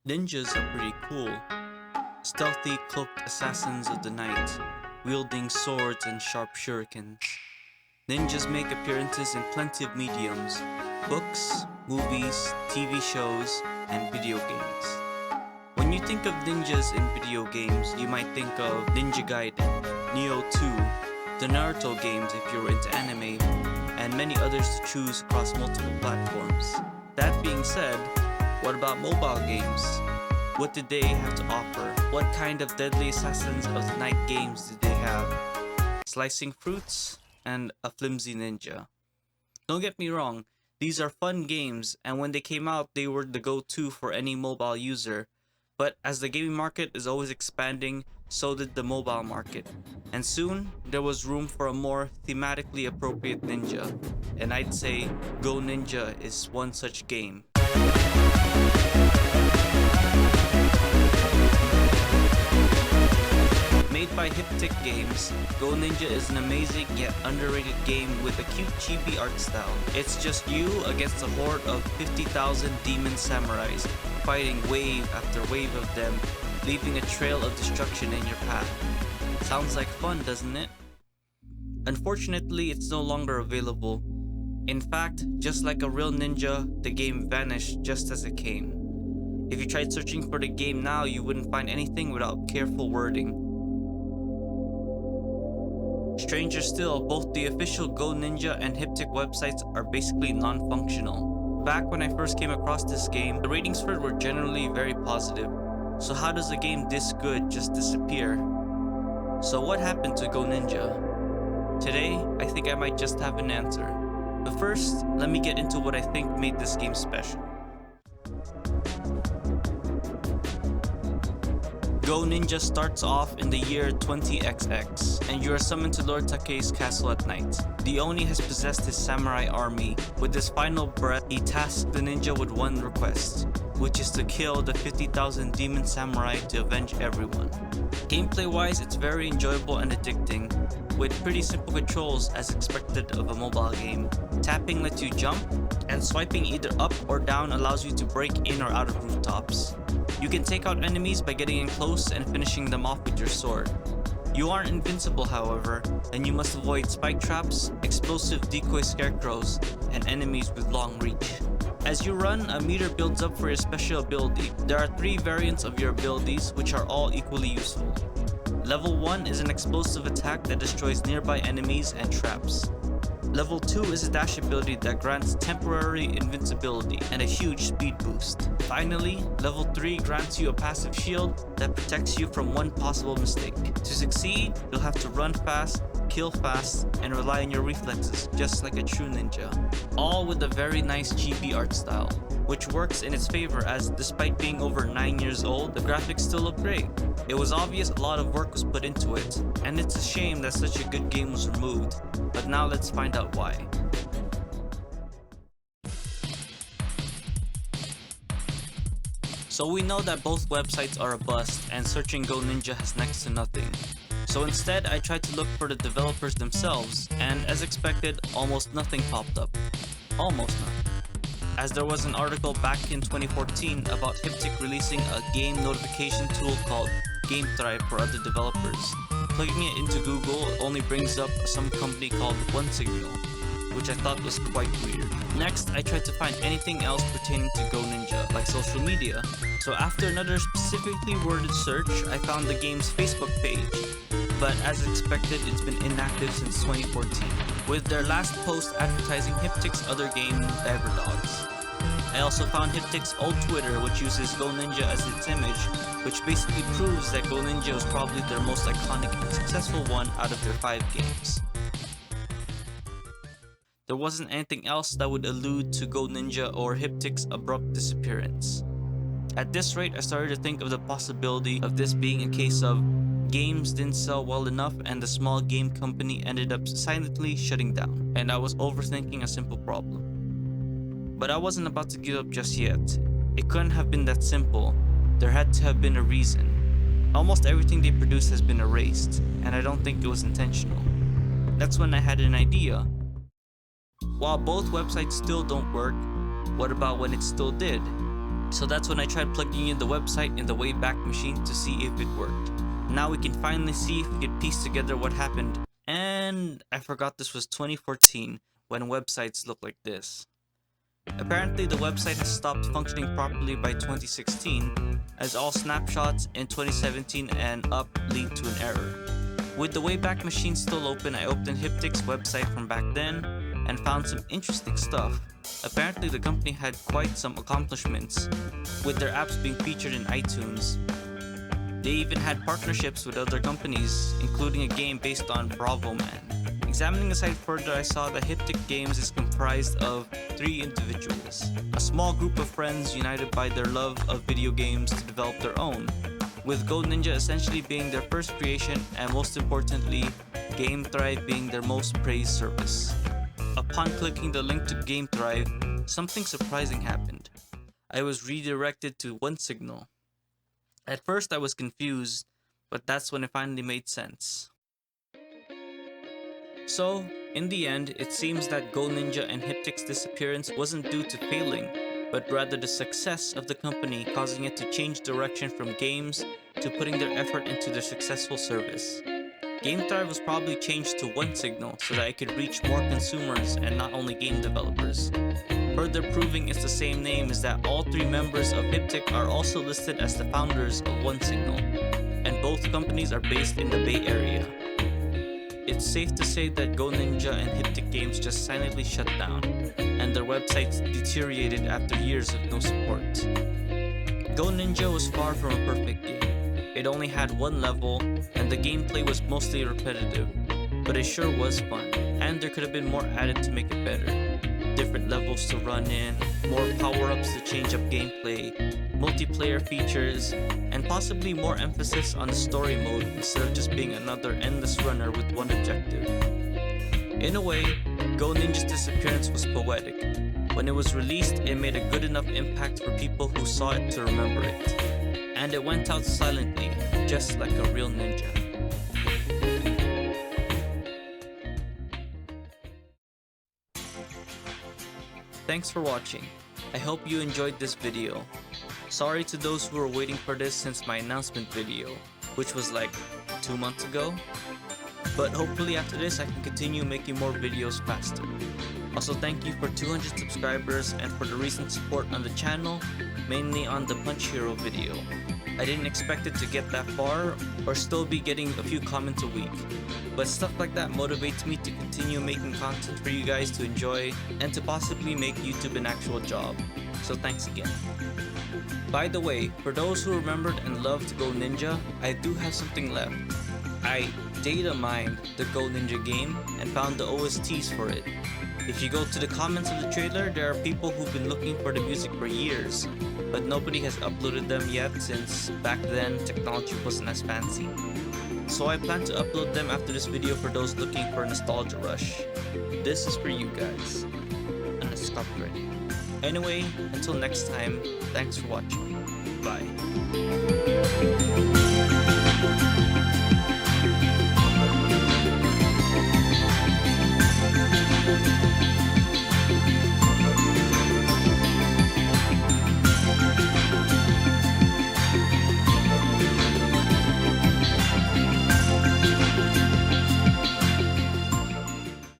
Ninjas are pretty cool. Stealthy, cloaked assassins of the night, wielding swords and sharp shurikens. Ninjas make appearances in plenty of mediums: books, movies, TV shows, and video games. When you think of ninjas in video games, you might think of Ninja Gaiden, Neo 2, the Naruto games if you're into anime, and many others to choose across multiple platforms. That being said, what about mobile games? What did they have to offer? What kind of deadly assassins of the night games did they have? Slicing fruits and a flimsy ninja. Don't get me wrong, these are fun games, and when they came out they were the go-to for any mobile user. But as the gaming market is always expanding, so did the mobile market. And soon, there was room for a more thematically appropriate ninja. And I'd say Go Ninja is one such game. Made by Hiptic games, Go Ninja is an amazing yet underrated game with a cute chibi art style. It's just you against a horde of 50,000 demon samurais, fighting wave after wave of them, leaving a trail of destruction in your path. Sounds like fun, doesn't it? Unfortunately, it's no longer available. In fact, just like a real ninja, the game vanished just as it came. If you tried searching for the game now, you wouldn't find anything without careful wording. Stranger still, both the official Go Ninja and Hiptic websites are basically non-functional. Back when I first came across this game, the ratings for it were generally very positive. So how does a game this good just disappear? So what happened to Go Ninja? Today, I think I might just have an answer. But first, let me get into what I think made this game special. Go Ninja starts off in the year 20XX, and you are summoned to Lord Takei's castle at night. The Oni has possessed his samurai army. With his final breath, he tasks the ninja with one request, which is to kill the 50,000 demon samurai to avenge everyone. Gameplay-wise, it's very enjoyable and addicting, with pretty simple controls as expected of a mobile game. Tapping lets you jump, and swiping either up or down allows you to break in or out of rooftops. You can take out enemies by getting in close and finishing them off with your sword. You aren't invincible, however, and you must avoid spike traps, explosive decoy scarecrows, and enemies with long reach. As you run, a meter builds up for your special ability. There are 3 variants of your abilities, which are all equally useful. Level 1 is an explosive attack that destroys nearby enemies and traps. Level 2 is a dash ability that grants temporary invincibility and a huge speed boost. Finally, level 3 grants you a passive shield that protects you from one possible mistake. To succeed, you'll have to run fast, kill fast, and rely on your reflexes, just like a true ninja. All with a very nice chibi art style, which works in its favor as despite being over 9 years old, the graphics still look great. It was obvious a lot of work was put into it, and it's a shame that such a good game was removed. But now let's find out why. So we know that both websites are a bust, and searching Go Ninja has next to nothing. So instead, I tried to look for the developers themselves, and as expected, almost nothing popped up. Almost nothing. As there was an article back in 2014 about Hiptic releasing a game notification tool called GameThrive for other developers. Plugging it into Google only brings up some company called OneSignal, which I thought was quite weird. Next, I tried to find anything else pertaining to Go Ninja, like social media. So after another specifically worded search, I found the game's Facebook page. But as expected, it's been inactive since 2014, with their last post advertising Hiptic's other game, Diver Dogs. I also found Hiptic's old Twitter, which uses Go Ninja as its image, which basically proves that Go Ninja was probably their most iconic and successful one out of their 5 games. There wasn't anything else that would allude to Go Ninja or Hiptic's abrupt disappearance. At this rate, I started to think of the possibility of this being a case of games didn't sell well enough and the small game company ended up silently shutting down, and I was overthinking a simple problem. But I wasn't about to give up just yet. It couldn't have been that simple. There had to have been a reason. Almost everything they produced has been erased, and I don't think it was intentional. That's when I had an idea. While both websites still don't work, what about when it still did? So that's when I tried plugging in the website in the Wayback Machine to see if it worked. Now we can finally see if we could piece together what happened. And I forgot this was 2014 when websites look like this. Apparently the website has stopped functioning properly by 2016, as all snapshots in 2017 and up lead to an error. With the Wayback Machine still open, I opened Hiptic's website from back then and found some interesting stuff. Apparently the company had quite some accomplishments, with their apps being featured in iTunes. They even had partnerships with other companies, including a game based on Bravo Man. Examining the site further, I saw that Hiptic Games is comprised of 3 individuals, a small group of friends united by their love of video games to develop their own, with Go Ninja essentially being their first creation and most importantly, GameThrive being their most praised service. Upon clicking the link to GameThrive, something surprising happened. I was redirected to One Signal. At first I was confused, but that's when it finally made sense. So, in the end, it seems that Go Ninja and Hiptic's disappearance wasn't due to failing, but rather the success of the company causing it to change direction from games to putting their effort into their successful service. GameThrive was probably changed to One Signal so that it could reach more consumers and not only game developers. Further proving it's the same name is that all 3 members of Hiptic are also listed as the founders of One Signal, and both companies are based in the Bay Area. It's safe to say that Go Ninja and Hiptic Games just silently shut down, and their websites deteriorated after years of no support. Go Ninja was far from a perfect game. It only had 1 level, and the gameplay was mostly repetitive, but it sure was fun, and there could have been more added to make it better. Different levels to run in, more power-ups to change up gameplay, multiplayer features, and possibly more emphasis on the story mode instead of just being another endless runner with one objective. In a way, Go Ninja's disappearance was poetic. When it was released, it made a good enough impact for people who saw it to remember it. And it went out silently, just like a real ninja. Thanks for watching. I hope you enjoyed this video. Sorry to those who were waiting for this since my announcement video, which was like 2 months ago. But hopefully after this I can continue making more videos faster. Also thank you for 200 subscribers and for the recent support on the channel, mainly on the Punch Hero video. I didn't expect it to get that far or still be getting a few comments a week. But stuff like that motivates me to continue making content for you guys to enjoy and to possibly make YouTube an actual job. So thanks again. By the way, for those who remembered and loved Go Ninja, I do have something left. I data mined the Go Ninja game and found the OSTs for it. If you go to the comments of the trailer, there are people who've been looking for the music for years, but nobody has uploaded them yet since back then technology wasn't as fancy. So I plan to upload them after this video for those looking for a nostalgia rush. This is for you guys. And I stopped already. Anyway, until next time, thanks for watching. Bye.